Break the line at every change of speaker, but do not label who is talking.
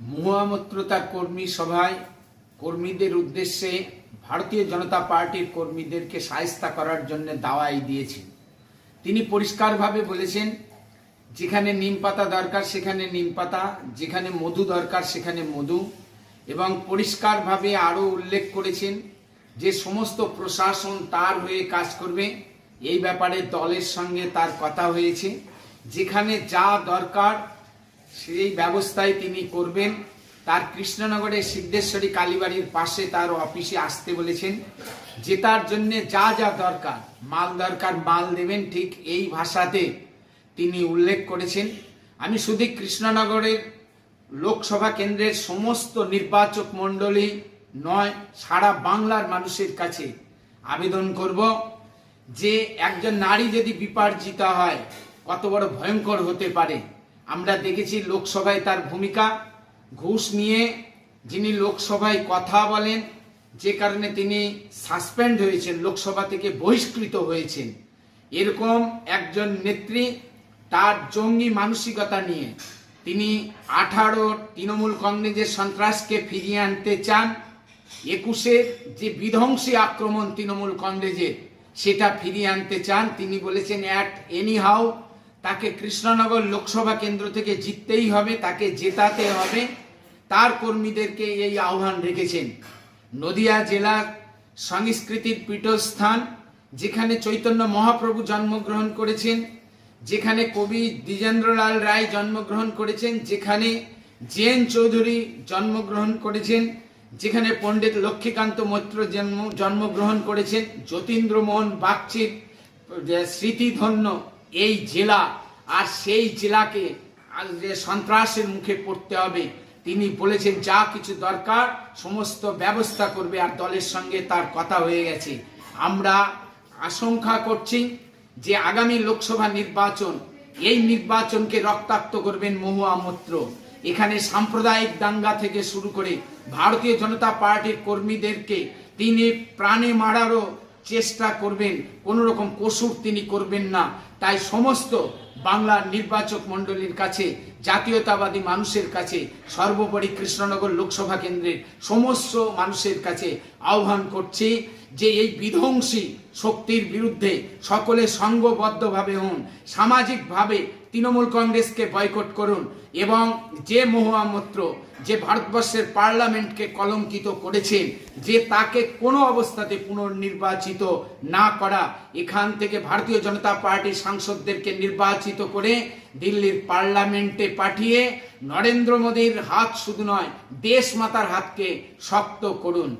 মহুয়ামৈত্র তার কর্মী সভায় কর্মীদের উদ্দেশ্যে ভারতীয় জনতা পার্টির কর্মীদেরকে শায়েস্তা করার জন্য দাওয়াই দিয়েছেন। তিনি পরিষ্কারভাবে বলেছেন, যেখানে নিম পাতা দরকার সেখানে নিম পাতা, যেখানে মধু দরকার সেখানে মধু, এবং পরিষ্কারভাবে আরও উল্লেখ করেছেন যে সমস্ত প্রশাসন তার হয়ে কাজ করবে। এই ব্যাপারে দলের সঙ্গে তার কথা হয়েছে, যেখানে যা দরকার সেই ব্যবস্থায় তিনি করবেন। তার কৃষ্ণনগরের সিদ্ধেশ্বরী কালীবাড়ির পাশে তার অফিসে আসতে বলেছেন, জেতার জন্য যা যা দরকার মাল দেবেন, ঠিক এই ভাষাতে তিনি উল্লেখ করেছেন। আমি শুধু কৃষ্ণনগরের লোকসভা কেন্দ্রের সমস্ত নির্বাচক মণ্ডলী নয়, সারা বাংলার মানুষের কাছে আবেদন করব যে একজন নারী যদি বিপার্জিতা হয় কত বড় ভয়ঙ্কর হতে পারে। আমরা দেখেছি লোকসভায় তার ভূমিকা, ঘুষ নিয়ে যিনি লোকসভায় কথা বলেন, যে কারণে তিনি সাসপেন্ড হয়েছেন, লোকসভা থেকে বহিষ্কৃত হয়েছেন। এরকম একজন নেত্রী, তার জঙ্গি মানসিকতা নিয়ে তিনি 18 তৃণমূল কংগ্রেসের সন্ত্রাসকে ফিরিয়ে আনতে চান। 21-এর যে বিধ্বংসী আক্রমণ তৃণমূল কংগ্রেসের, সেটা ফিরিয়ে আনতে চান। তিনি বলেছেন অ্যাট এনি হাউ তাকে কৃষ্ণনগর লোকসভা কেন্দ্র থেকে জিততেই হবে, তাকে জেতাতে হবে। তার কর্মীদেরকে এই আহ্বান রেখেছেন। নদিয়া জেলার সংস্কৃতির পীঠস্থান, যেখানে চৈতন্য মহাপ্রভু জন্মগ্রহণ করেছেন, যেখানে কবি দ্বিজেন্দ্রলাল রায় জন্মগ্রহণ করেছেন, যেখানে জেন চৌধুরী জন্মগ্রহণ করেছেন, যেখানে পণ্ডিত লক্ষ্মীকান্ত মৈত্র জন্মগ্রহণ করেছেন, যতীন্দ্রমোহন বাগচির স্মৃতিধন্য এই জেলা, আর সেই জেলাকে সন্ত্রাসের মুখে পড়তে হবে। তিনি বলেছেন যা কিছু দরকার সমস্ত ব্যবস্থা করবে, আর দলের সঙ্গে তার কথা হয়ে গেছে। আমরা আশঙ্কা করছি যে আগামী লোকসভা নির্বাচন, এই নির্বাচনকে রক্তাক্ত করবেন মহুয়ামৈত্র। এখানে সাম্প্রদায়িক দাঙ্গা থেকে শুরু করে ভারতীয় জনতা পার্টির কর্মীদেরকে তিনি প্রাণে মারারও চেষ্টা করবেন, কোনো রকম কসুর তিনি করবেন না। তাই সমস্ত বাংলার নির্বাচক মণ্ডলীর কাছে, জাতীয়তাবাদী মানুষের কাছে, সর্বোপরি কৃষ্ণনগর লোকসভা কেন্দ্রের সমস্ত মানুষের কাছে আহ্বান করছি যে এই বিধ্বংসী শক্তির বিরুদ্ধে সকলে সংঘবদ্ধভাবে হন, সামাজিকভাবে তৃণমূল কংগ্রেসকে বয়কট করুন, এবং যে মহুয়ামৈত্র যে ভারতবর্ষের পার্লামেন্টকে কলঙ্কিত করেছেন, যে তাকে কোনো অবস্থাতে পুনর্নির্বাচিত না করা, এখান থেকে ভারতীয় জনতা পার্টির সাংসদদেরকে নির্বাচিত করে দিল্লির পার্লামেন্টে পাঠিয়ে নরেন্দ্র মোদীর হাত শুধু নয়, দেশ মাতার হাতকে শক্ত করুন।